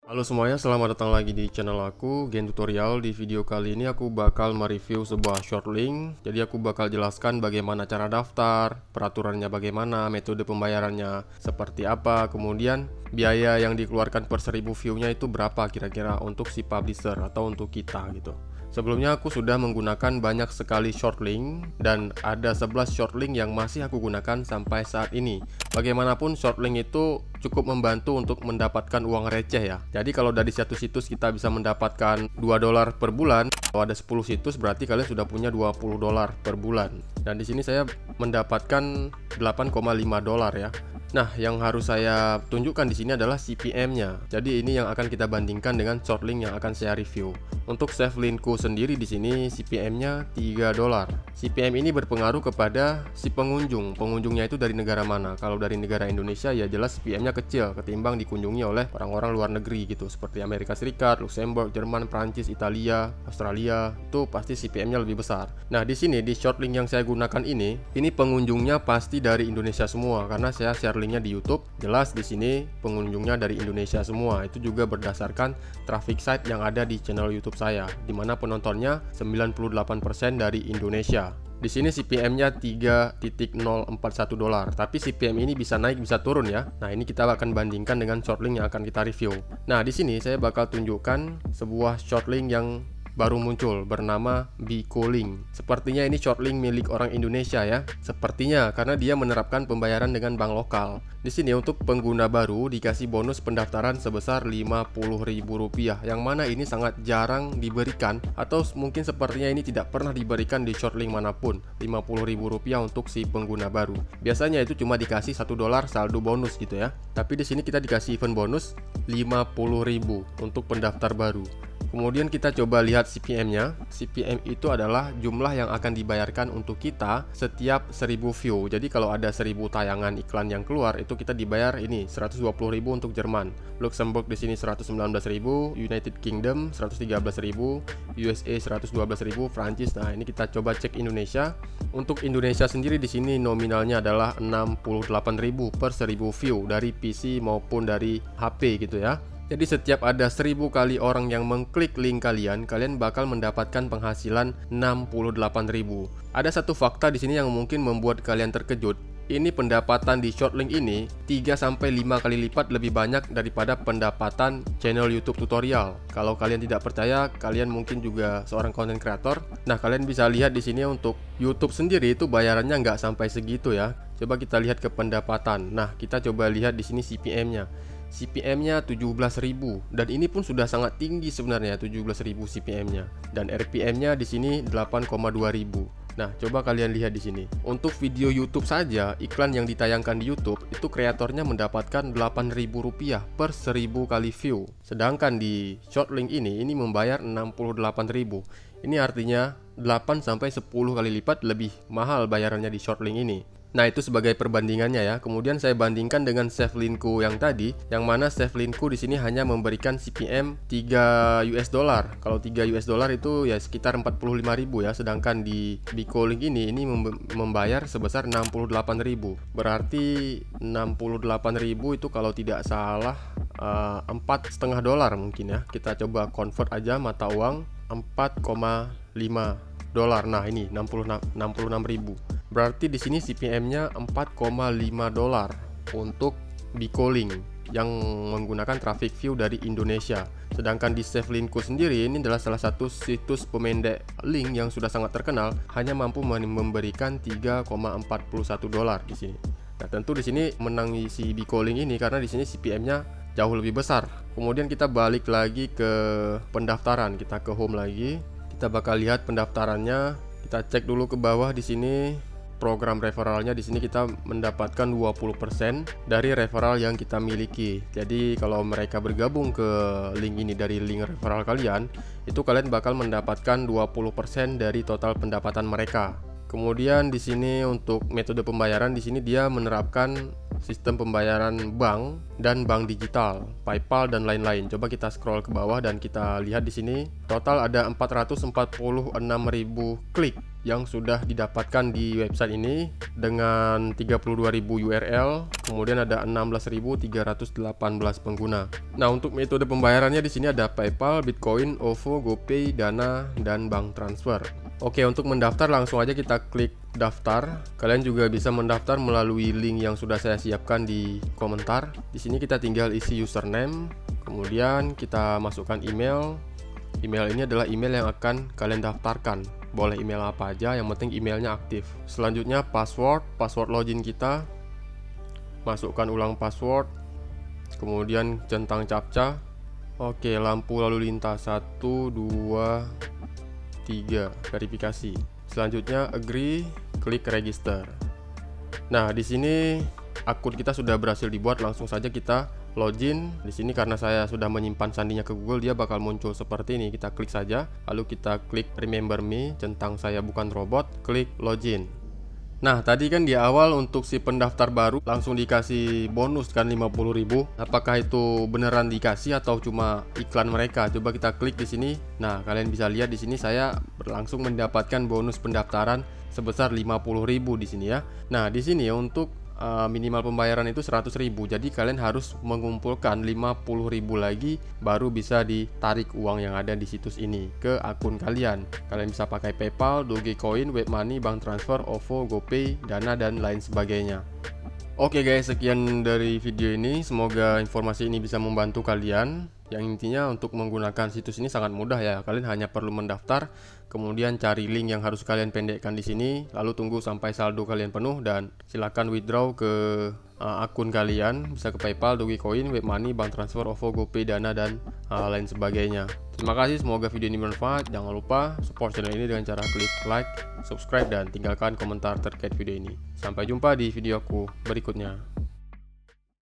Halo semuanya, selamat datang lagi di channel aku, Gen Tutorial. Di video kali ini aku bakal mereview sebuah short link. Jadi aku bakal jelaskan bagaimana cara daftar, peraturannya bagaimana, metode pembayarannya seperti apa, kemudian biaya yang dikeluarkan per 1000 view-nya itu berapa kira-kira untuk si publisher atau untuk kita gitu. Sebelumnya aku sudah menggunakan banyak sekali short link dan ada 11 short link yang masih aku gunakan sampai saat ini. Bagaimanapun short link itu cukup membantu untuk mendapatkan uang receh ya. Jadi kalau dari satu situs kita bisa mendapatkan $2 per bulan, kalau ada 10 situs berarti kalian sudah punya $20 per bulan. Dan di sini saya mendapatkan $8,5 ya. Nah, yang harus saya tunjukkan di sini adalah CPM-nya. Jadi ini yang akan kita bandingkan dengan short link yang akan saya review. Untuk save linkku sendiri di sini CPM-nya $3. CPM ini berpengaruh kepada si pengunjung. Pengunjungnya itu dari negara mana? Kalau dari negara Indonesia ya jelas CPM-nya kecil ketimbang dikunjungi oleh orang-orang luar negeri gitu, seperti Amerika Serikat, Luxembourg, Jerman, Prancis, Italia, Australia. Itu pasti CPM-nya lebih besar. Nah, di sini di short link yang saya gunakan ini pengunjungnya pasti dari Indonesia semua karena saya share linknya di YouTube. Jelas di sini pengunjungnya dari Indonesia semua. Itu juga berdasarkan traffic site yang ada di channel YouTube saya, di mana penontonnya 98% dari Indonesia. Di sini CPM-nya $3.041, tapi CPM ini bisa naik bisa turun ya. Nah, ini kita akan bandingkan dengan short link yang akan kita review. Nah, di sini saya bakal tunjukkan sebuah short link yang baru muncul bernama Bicalink. Sepertinya ini short link milik orang Indonesia ya. Sepertinya karena dia menerapkan pembayaran dengan bank lokal. Di sini untuk pengguna baru dikasih bonus pendaftaran sebesar Rp50.000, yang mana ini sangat jarang diberikan atau mungkin sepertinya ini tidak pernah diberikan di short link manapun. Rp50.000 untuk si pengguna baru. Biasanya itu cuma dikasih $1 saldo bonus gitu ya. Tapi di sini kita dikasih event bonus Rp50.000 untuk pendaftar baru. Kemudian kita coba lihat CPM-nya. CPM itu adalah jumlah yang akan dibayarkan untuk kita setiap 1000 view. Jadi kalau ada 1000 tayangan iklan yang keluar, itu kita dibayar ini 120.000 untuk Jerman, Luxembourg di sini 119.000, United Kingdom 113.000, USA 112.000, Prancis. Nah, ini kita coba cek Indonesia. Untuk Indonesia sendiri di sini nominalnya adalah 68.000 per 1000 view dari PC maupun dari HP gitu ya. Jadi setiap ada 1000 kali orang yang mengklik link kalian bakal mendapatkan penghasilan 68.000. Ada satu fakta di sini yang mungkin membuat kalian terkejut. Ini pendapatan di short link ini 3-5 kali lipat lebih banyak daripada pendapatan channel YouTube tutorial. Kalau kalian tidak percaya, kalian mungkin juga seorang content creator. Nah, kalian bisa lihat di sini untuk YouTube sendiri itu bayarannya nggak sampai segitu ya. Coba kita lihat ke pendapatan. Nah, kita coba lihat di sini CPM-nya. CPM-nya 17.000 dan ini pun sudah sangat tinggi sebenarnya, 17.000 CPM-nya, dan RPM-nya di sini 8,2.000. Nah, coba kalian lihat di sini. Untuk video YouTube saja, iklan yang ditayangkan di YouTube itu kreatornya mendapatkan Rp8.000 per 1000 kali view. Sedangkan di short link ini membayar 68.000. Ini artinya 8-10 kali lipat lebih mahal bayarannya di short link ini. Nah, itu sebagai perbandingannya ya. Kemudian saya bandingkan dengan save linkku yang tadi, yang mana save linkku di sini hanya memberikan CPM $3. Kalau $3 itu ya sekitar 45.000 ya. Sedangkan di Bicalink ini membayar sebesar 68.000. Berarti 68.000 itu kalau tidak salah $4,5 mungkin ya. Kita coba convert aja mata uang, $4,5. Nah, ini 66.000. Berarti di sini CPM-nya $4,5 untuk Bicalink yang menggunakan traffic view dari Indonesia. Sedangkan di save linkku sendiri ini adalah salah satu situs pemendek link yang sudah sangat terkenal, hanya mampu memberikan $3,41 di sini. Nah, tentu di sini menang si Bicalink ini karena di sini CPM-nya jauh lebih besar. Kemudian kita balik lagi ke pendaftaran, kita ke home lagi. Kita bakal lihat pendaftarannya. Kita cek dulu ke bawah di sini. Program referralnya di sini kita mendapatkan 20% dari referral yang kita miliki. Jadi kalau mereka bergabung ke link ini dari link referral kalian, itu kalian bakal mendapatkan 20% dari total pendapatan mereka. Kemudian di sini untuk metode pembayaran di sini dia menerapkan sistem pembayaran bank dan bank digital, PayPal dan lain-lain. Coba kita scroll ke bawah dan kita lihat di sini total ada 446.000 klik yang sudah didapatkan di website ini dengan 32.000 URL, kemudian ada 16.318 pengguna. Nah, untuk metode pembayarannya di sini ada PayPal, Bitcoin, OVO, GoPay, Dana, dan bank transfer. Oke, untuk mendaftar langsung aja kita klik daftar. Kalian juga bisa mendaftar melalui link yang sudah saya siapkan di komentar. Di sini kita tinggal isi username, kemudian kita masukkan email. Email ini adalah email yang akan kalian daftarkan. Boleh email apa aja, yang penting emailnya aktif. Selanjutnya password login kita. Masukkan ulang password. Kemudian centang captcha. Oke, lampu lalu lintas 1, 2, 3, verifikasi. Selanjutnya agree, klik register. Nah, di sini akun kita sudah berhasil dibuat, langsung saja kita login. Di sini karena saya sudah menyimpan sandinya ke Google, dia bakal muncul seperti ini. Kita klik saja, lalu kita klik remember me, centang saya bukan robot, klik login. Nah, tadi kan di awal untuk si pendaftar baru langsung dikasih bonus kan 50.000. Apakah itu beneran dikasih atau cuma iklan mereka? Coba kita klik di sini. Nah, kalian bisa lihat di sini saya langsung mendapatkan bonus pendaftaran sebesar 50.000 di sini ya. Nah, di sini ya untuk minimal pembayaran itu 100.000. Jadi kalian harus mengumpulkan 50.000 lagi baru bisa ditarik uang yang ada di situs ini ke akun kalian. Kalian bisa pakai PayPal, Dogecoin, Webmoney, bank transfer, OVO, GoPay, Dana, dan lain sebagainya. Oke guys, sekian dari video ini. Semoga informasi ini bisa membantu kalian. Yang intinya untuk menggunakan situs ini sangat mudah ya. Kalian hanya perlu mendaftar, kemudian cari link yang harus kalian pendekkan di sini, lalu tunggu sampai saldo kalian penuh dan silakan withdraw ke akun kalian. Bisa ke PayPal, Dogecoin, Webmoney, bank transfer, OVO, GoPay, Dana, dan lain sebagainya. Terima kasih, semoga video ini bermanfaat. Jangan lupa support channel ini dengan cara klik like, subscribe, dan tinggalkan komentar terkait video ini. Sampai jumpa di videoku berikutnya.